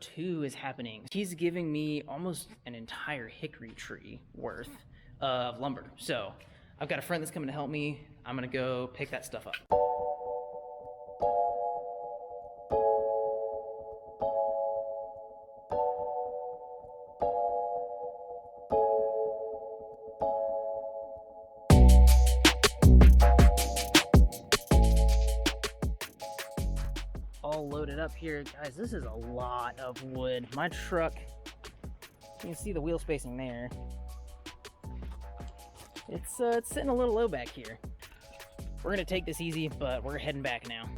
2 is happening. He's giving me almost an entire hickory tree worth of lumber. So I've got a friend that's coming to help me. I'm gonna go pick that stuff up. All loaded up here. Guys, this is a lot of wood. My truck, you can see the wheel spacing there. It's sitting a little low back here. We're gonna take this easy, but we're heading back now.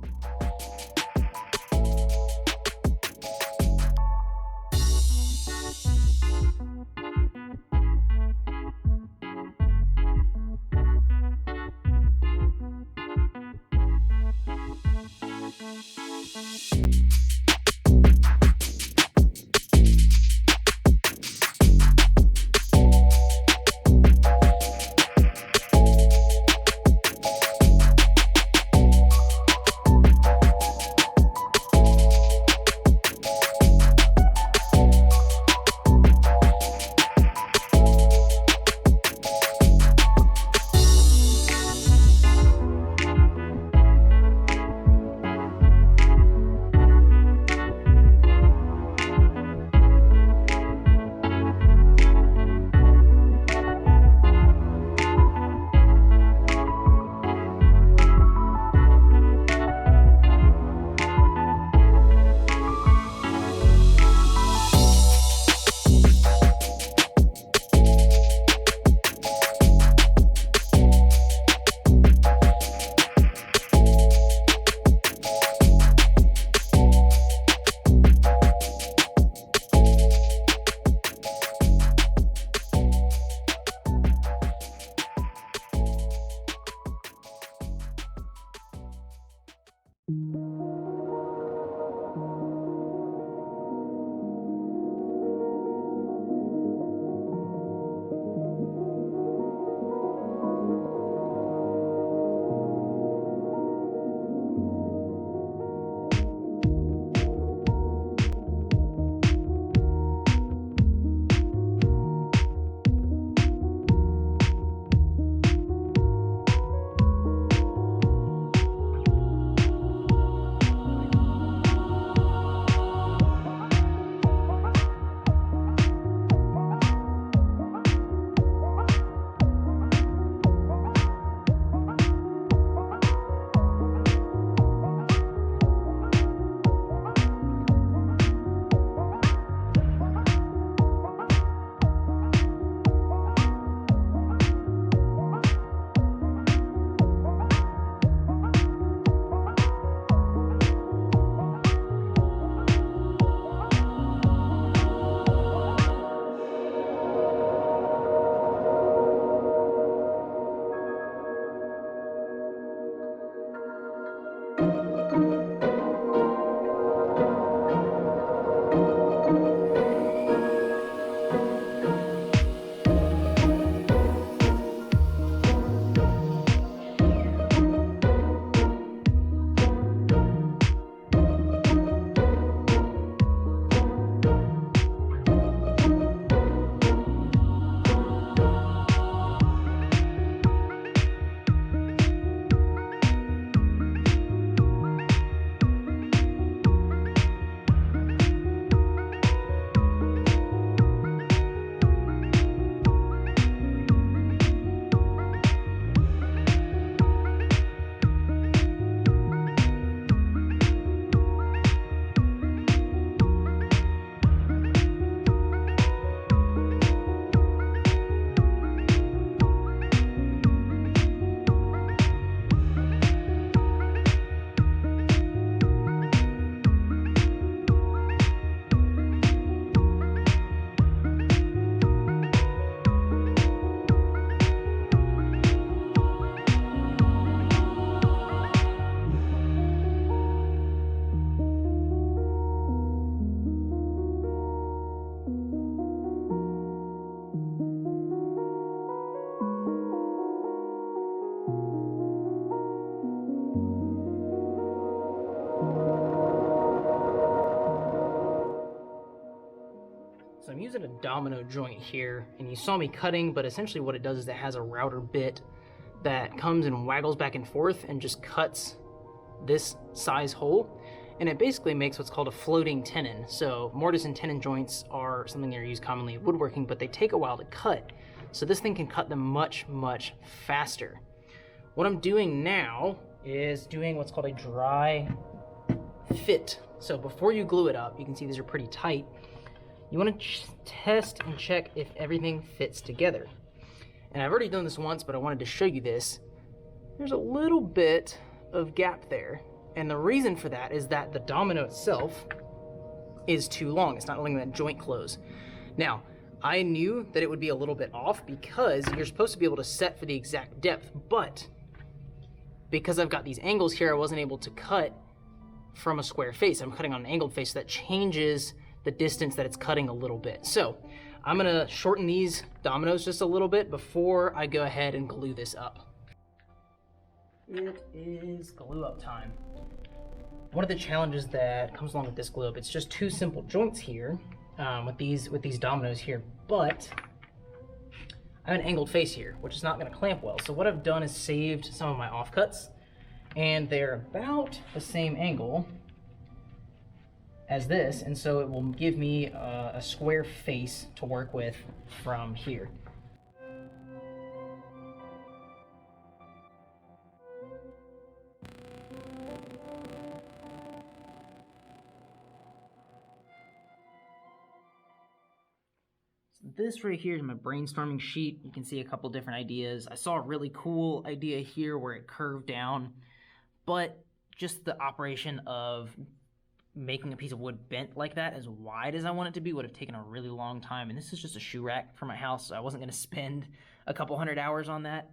domino joint here, and you saw me cutting, but essentially what it does is it has a router bit that comes and waggles back and forth and just cuts this size hole, and it basically makes what's called a floating tenon. So mortise and tenon joints are something that are used commonly in woodworking, but they take a while to cut. So this thing can cut them much, much faster. What I'm doing now is doing what's called a dry fit. So before you glue it up, you can see these are pretty tight. You want to test and check if everything fits together. And I've already done this once, but I wanted to show you this. There's a little bit of gap there. And the reason for that is that the domino itself is too long. It's not letting that joint close. Now, I knew that it would be a little bit off because you're supposed to be able to set for the exact depth, but because I've got these angles here, I wasn't able to cut from a square face. I'm cutting on an angled face, so that changes the distance that it's cutting a little bit. So I'm gonna shorten these dominoes just a little bit before I go ahead and glue this up. It is glue up time. One of the challenges that comes along with this glue up, it's just two simple joints here with these dominoes here, but I have an angled face here, which is not gonna clamp well. So what I've done is saved some of my offcuts, and they're about the same angle as this, and so it will give me a square face to work with from here. This right here is my brainstorming sheet. You can see a couple different ideas. I saw a really cool idea here where it curved down, but just the operation of making a piece of wood bent like that as wide as I want it to be would have taken a really long time, and this is just a shoe rack for my house, so I wasn't going to spend a couple hundred hours on that.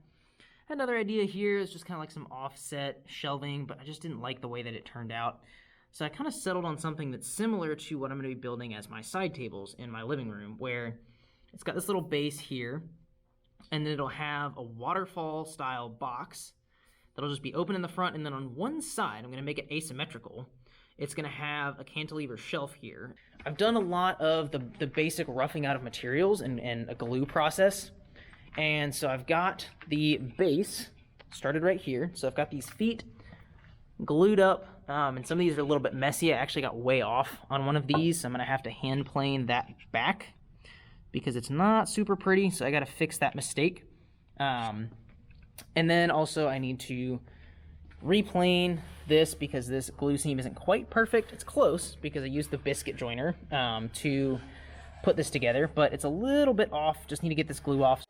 Another idea here is just kind of like some offset shelving, but I just didn't like the way that it turned out. So I kind of settled on something that's similar to what I'm going to be building as my side tables in my living room, where it's got this little base here, and then it'll have a waterfall style box that'll just be open in the front, and then on one side, I'm going to make it asymmetrical. It's going to have a cantilever shelf here. I've done a lot of the basic roughing out of materials and a glue process, and so I've got the base started right here. So I've got these feet glued up, and some of these are a little bit messy. I actually got way off on one of these, so I'm going to have to hand plane that back because it's not super pretty, so I got to fix that mistake. And then also I need to replane this because this glue seam isn't quite perfect. It's close because I used the biscuit joiner to put this together, but it's a little bit off. Just need to get this glue off.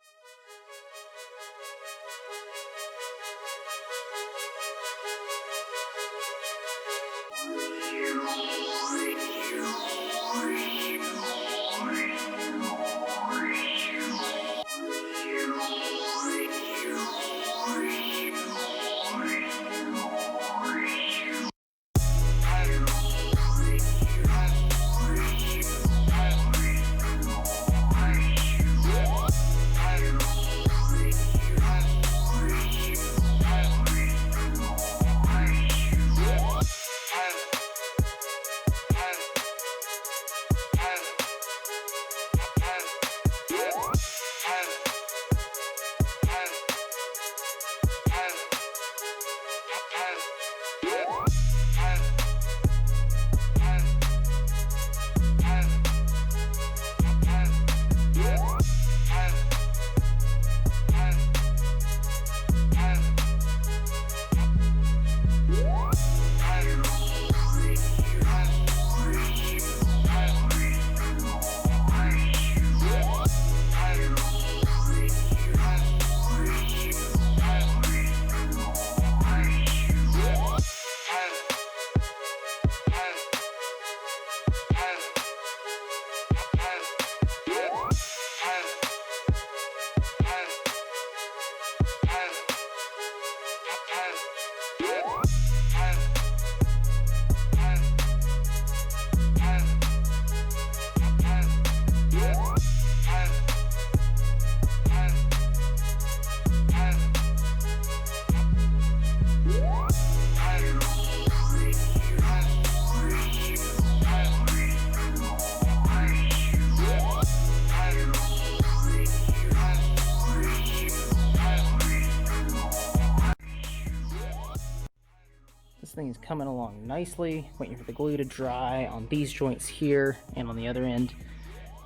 thing is coming along nicely, waiting for the glue to dry on these joints here and on the other end.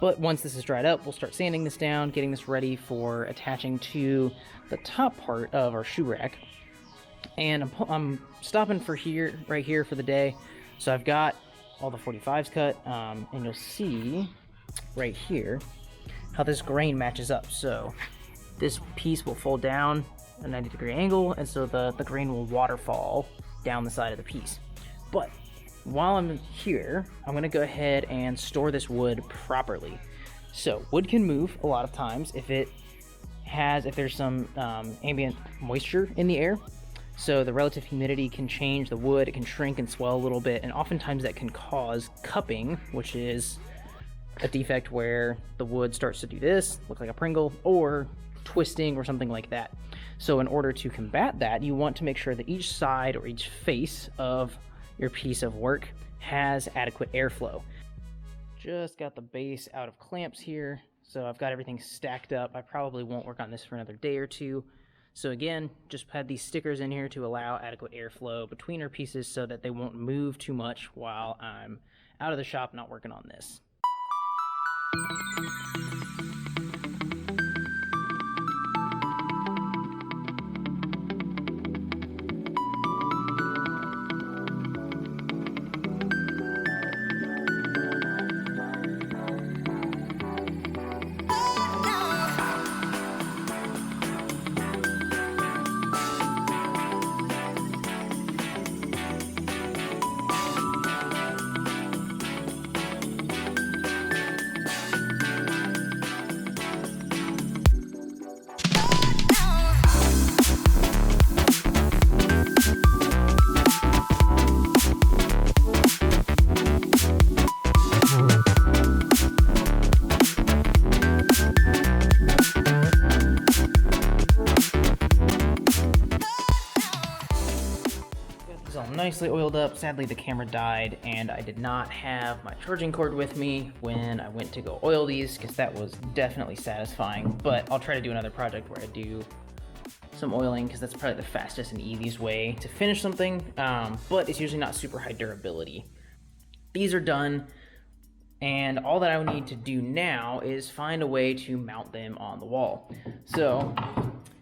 But once this is dried up, we'll start sanding this down, getting this ready for attaching to the top part of our shoe rack. And I'm stopping for right here for the day. So I've got all the 45s cut, and you'll see right here how this grain matches up. So this piece will fold down a 90-degree angle, and so the grain will waterfall down the side of the piece. But while I'm here, I'm going to go ahead and store this wood properly. So wood can move a lot of times if there's some ambient moisture in the air. So the relative humidity can change the wood, it can shrink and swell a little bit, and oftentimes that can cause cupping, which is a defect where the wood starts to do this, look like a Pringle, or twisting or something like that. So in order to combat that, you want to make sure that each side or each face of your piece of work has adequate airflow. Just got the base out of clamps here, so I've got everything stacked up. I probably won't work on this for another day or two. So again, just had these stickers in here to allow adequate airflow between our pieces so that they won't move too much while I'm out of the shop not working on this. Nicely oiled up. Sadly, the camera died and I did not have my charging cord with me when I went to go oil these, because that was definitely satisfying. But I'll try to do another project where I do some oiling, because that's probably the fastest and easiest way to finish something, but it's usually not super high durability. These are done, and all that I would need to do now is find a way to mount them on the wall. So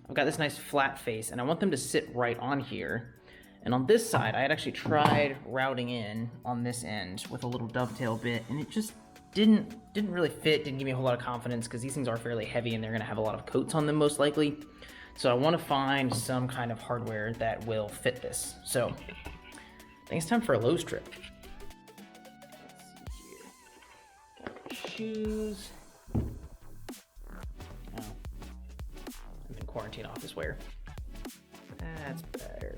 I've got this nice flat face and I want them to sit right on here. And on this side, I had actually tried routing in on this end with a little dovetail bit, and it just didn't really fit, didn't give me a whole lot of confidence, because these things are fairly heavy and they're gonna have a lot of coats on them most likely. So I wanna find some kind of hardware that will fit this. So I think it's time for a low strip. Let's see here. Got the shoes. Oh, I'm in quarantine office wear. That's better.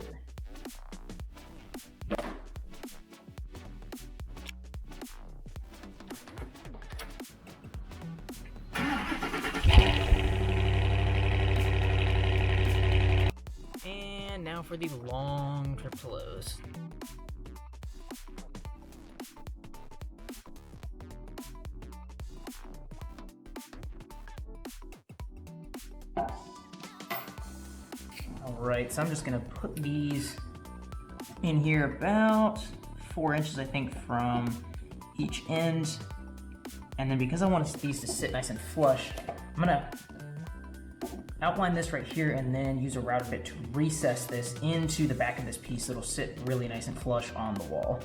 And now for the long trip to Lowe's. Alright, so I'm just gonna put these in here about 4 inches, I think, from each end. And then because I want these to sit nice and flush, I'm gonna outline this right here and then use a router bit to recess this into the back of this piece so it'll sit really nice and flush on the wall.